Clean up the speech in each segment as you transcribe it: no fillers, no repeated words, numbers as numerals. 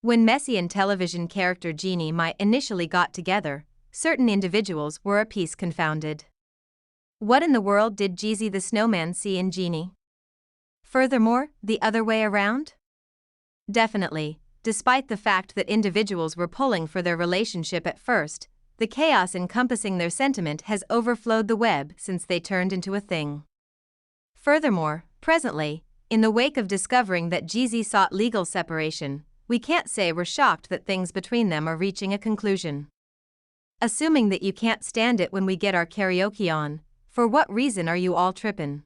When Messi and television character Jeannie Mai initially got together, certain individuals were a piece confounded. What in the world did Jeezy the Snowman see in Jeannie? Furthermore, the other way around? Definitely, despite the fact that individuals were pulling for their relationship at first, the chaos encompassing their sentiment has overflowed the web since they turned into a thing. Furthermore, presently, in the wake of discovering that Jeezy sought legal separation, we can't say we're shocked that things between them are reaching a conclusion. Assuming that you can't stand it when we get our karaoke on, for what reason are you all trippin'?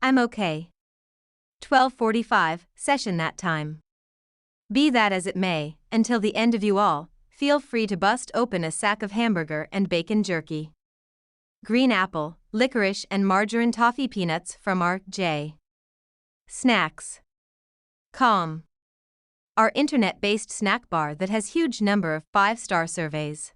I'm okay. 12:45, session that time. Be that as it may, until the end of you all, feel free to bust open a sack of hamburger and bacon jerky. Green apple, licorice and margarine toffee peanuts from our J. Snacks. Com. Our internet-based snack bar that has huge number of 5-star surveys.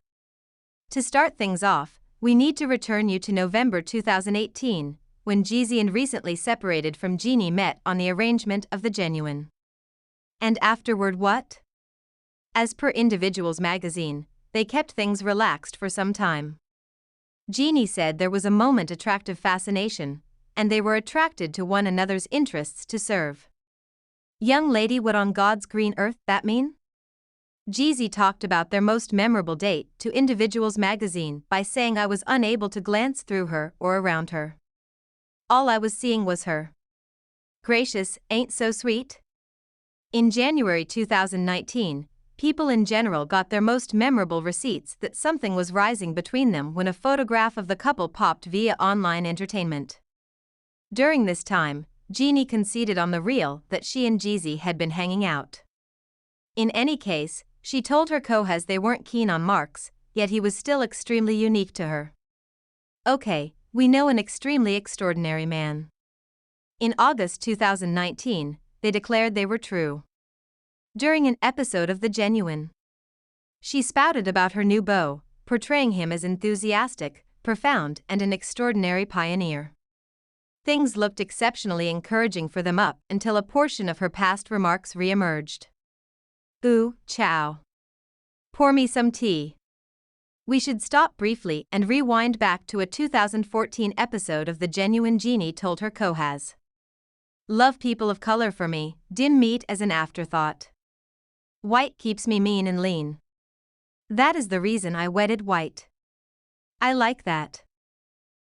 To start things off, we need to return you to November 2018, when Jeezy and recently separated from Jeannie met on the arrangement of the Genuine. And afterward what? As per Individuals magazine, they kept things relaxed for some time. Jeannie said there was a moment attractive fascination, and they were attracted to one another's interests to serve. Young lady, what on God's green earth that mean? Jeezy talked about their most memorable date to Individuals magazine by saying, I was unable to glance through her or around her. All I was seeing was her. Gracious, ain't so sweet? In January 2019, people in general got their most memorable receipts that something was rising between them when a photograph of the couple popped via online entertainment. During this time, Jeannie conceded on the reel that she and Jeezy had been hanging out. In any case, she told her co-hosts they weren't keen on Marks, yet he was still extremely unique to her. Okay, we know an extremely extraordinary man. In August 2019, they declared they were true. During an episode of The Genuine, she spouted about her new beau, portraying him as enthusiastic, profound, and an extraordinary pioneer. Things looked exceptionally encouraging for them up until a portion of her past remarks re-emerged. Ooh, chow. Pour me some tea. We should stop briefly and rewind back to a 2014 episode of The Genuine. Jeannie told her co-hosts, love people of color for me, dim meat as an afterthought. White keeps me mean and lean. That is the reason I wedded white. I like that.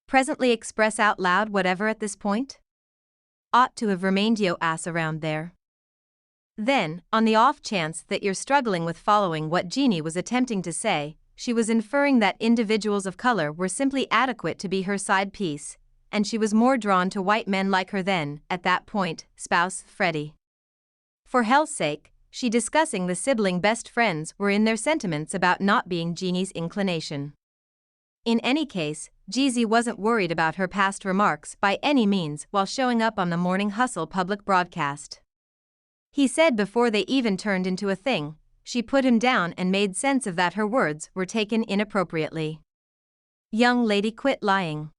Presently express out loud whatever at this point? Ought to have remained yo ass around there. Then, on the off chance that you're struggling with following what Jeannie was attempting to say, she was inferring that individuals of color were simply adequate to be her side piece, and she was more drawn to white men like her than, at that point, spouse Freddie. For hell's sake, she discussing the sibling best friends were in their sentiments about not being Jeannie's inclination. In any case, Jeezy wasn't worried about her past remarks by any means while showing up on the Morning Hustle public broadcast. He said before they even turned into a thing, she put him down and made sense of that her words were taken inappropriately. Young lady, quit lying.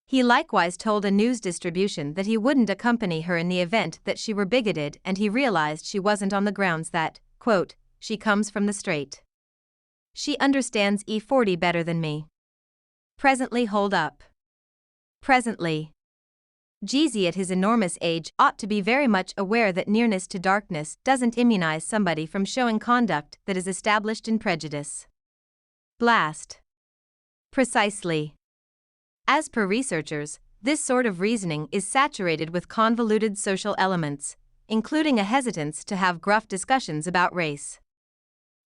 He likewise told a news distribution that he wouldn't accompany her in the event that she were bigoted, and he realized she wasn't on the grounds that, quote, she comes from the straight. She understands E40 better than me. Presently, hold up. Presently. Jeezy at his enormous age ought to be very much aware that nearness to darkness doesn't immunize somebody from showing conduct that is established in prejudice. Blast. Precisely. As per researchers, this sort of reasoning is saturated with convoluted social elements, including a hesitance to have gruff discussions about race.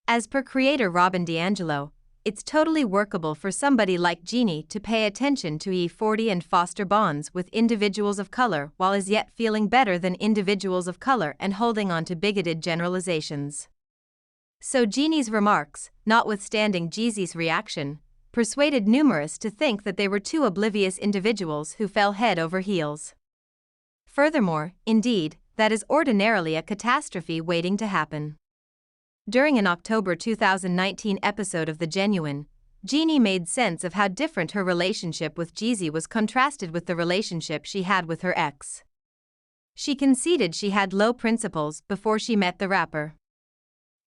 As per creator Robin DiAngelo, it's totally workable for somebody like Jeannie to pay attention to E40 and foster bonds with individuals of color while as yet feeling better than individuals of color and holding on to bigoted generalizations. So Jeannie's remarks, notwithstanding Jeezy's reaction, persuaded numerous to think that they were two oblivious individuals who fell head over heels. Furthermore, indeed, that is ordinarily a catastrophe waiting to happen. During an October 2019 episode of The Genuine, Jeannie made sense of how different her relationship with Jeezy was contrasted with the relationship she had with her ex. She conceded she had low principles before she met the rapper.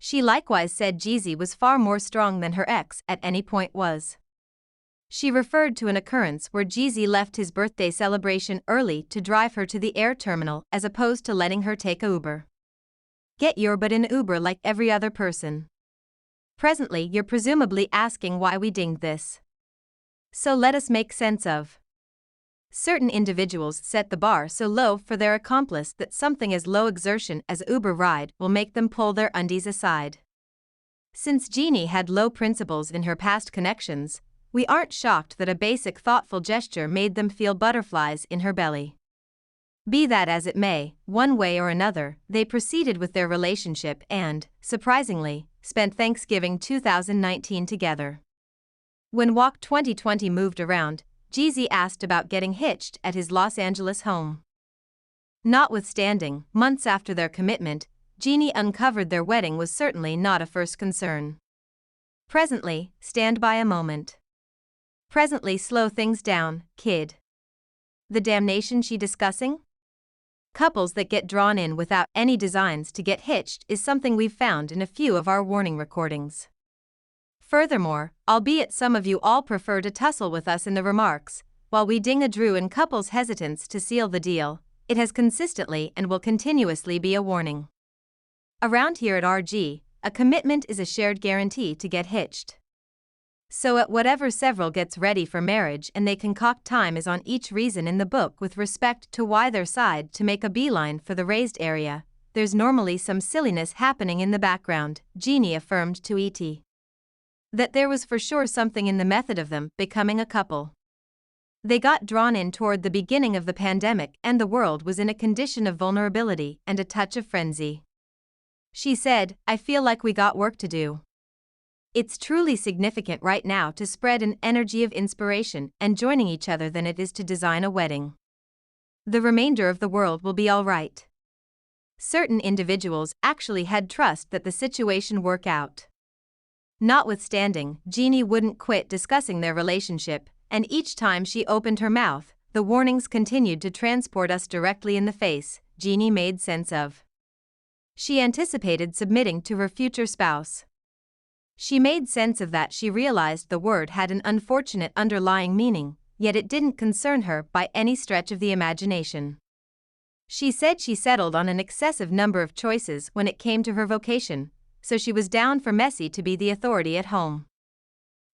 She likewise said Jeezy was far more strong than her ex at any point was. She referred to an occurrence where Jeezy left his birthday celebration early to drive her to the air terminal as opposed to letting her take a Uber. Get your butt in Uber like every other person. Presently you're presumably asking why we dinged this. So let us make sense of. Certain individuals set the bar so low for their accomplice that something as low exertion as a Uber ride will make them pull their undies aside. Since Jeannie had low principles in her past connections, we aren't shocked that a basic thoughtful gesture made them feel butterflies in her belly. Be that as it may, one way or another, they proceeded with their relationship and, surprisingly, spent Thanksgiving 2019 together. When Walk 2020 moved around, Jeezy asked about getting hitched at his Los Angeles home. Notwithstanding, months after their commitment, Jeannie uncovered their wedding was certainly not a first concern. Presently, stand by a moment. Presently, slow things down, kid. The damnation she discussing? Couples that get drawn in without any designs to get hitched is something we've found in a few of our warning recordings. Furthermore, albeit some of you all prefer to tussle with us in the remarks, while we ding a Drew and couples' hesitance to seal the deal, it has consistently and will continuously be a warning. Around here at RG, a commitment is a shared guarantee to get hitched. So at whatever several gets ready for marriage and they concoct time is on each reason in the book with respect to why their side to make a beeline for the raised area, there's normally some silliness happening in the background, Jeannie affirmed to ET. That there was for sure something in the method of them becoming a couple. They got drawn in toward the beginning of the pandemic and the world was in a condition of vulnerability and a touch of frenzy. She said, I feel like we got work to do. It's truly significant right now to spread an energy of inspiration and joining each other than it is to design a wedding. The remainder of the world will be all right. Certain individuals actually had trust that the situation work out. Notwithstanding, Jeannie wouldn't quit discussing their relationship, and each time she opened her mouth, the warnings continued to transport us directly in the face, Jeannie made sense of. She anticipated submitting to her future spouse. She made sense of that. She realized the word had an unfortunate underlying meaning, yet it didn't concern her by any stretch of the imagination. She said she settled on an excessive number of choices when it came to her vocation, so she was down for Messi to be the authority at home.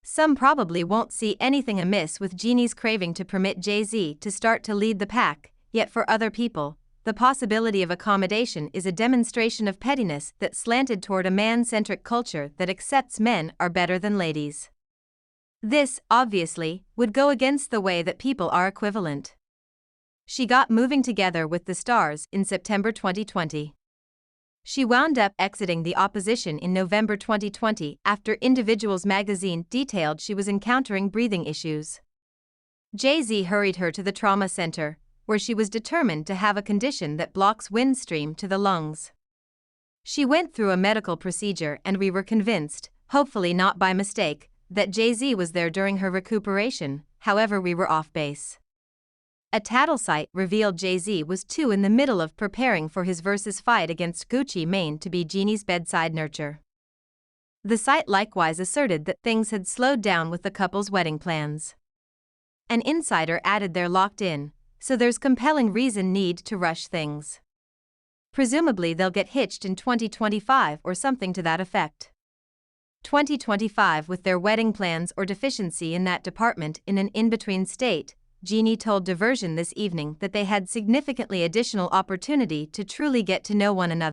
Some probably won't see anything amiss with Jeannie's craving to permit Jay-Z to start to lead the pack, yet for other people, the possibility of accommodation is a demonstration of pettiness that slanted toward a man-centric culture that accepts men are better than ladies. This, obviously, would go against the way that people are equivalent. She got moving together with the stars in September 2020. She wound up exiting the opposition in November 2020 after Individuals magazine detailed she was encountering breathing issues. Jay-Z hurried her to the trauma center, where she was determined to have a condition that blocks wind stream to the lungs. She went through a medical procedure and we were convinced, hopefully not by mistake, that Jay-Z was there during her recuperation, however we were off base. A tattle site revealed Jay-Z was too in the middle of preparing for his versus fight against Gucci Mane to be Jeannie's bedside nurture. The site likewise asserted that things had slowed down with the couple's wedding plans. An insider added they're locked in, so there's compelling reason need to rush things. Presumably they'll get hitched in 2025 or something to that effect. 2025 with their wedding plans or deficiency in that department in an in-between state, Jeannie told Diversion this evening that they had significantly additional opportunity to truly get to know one another.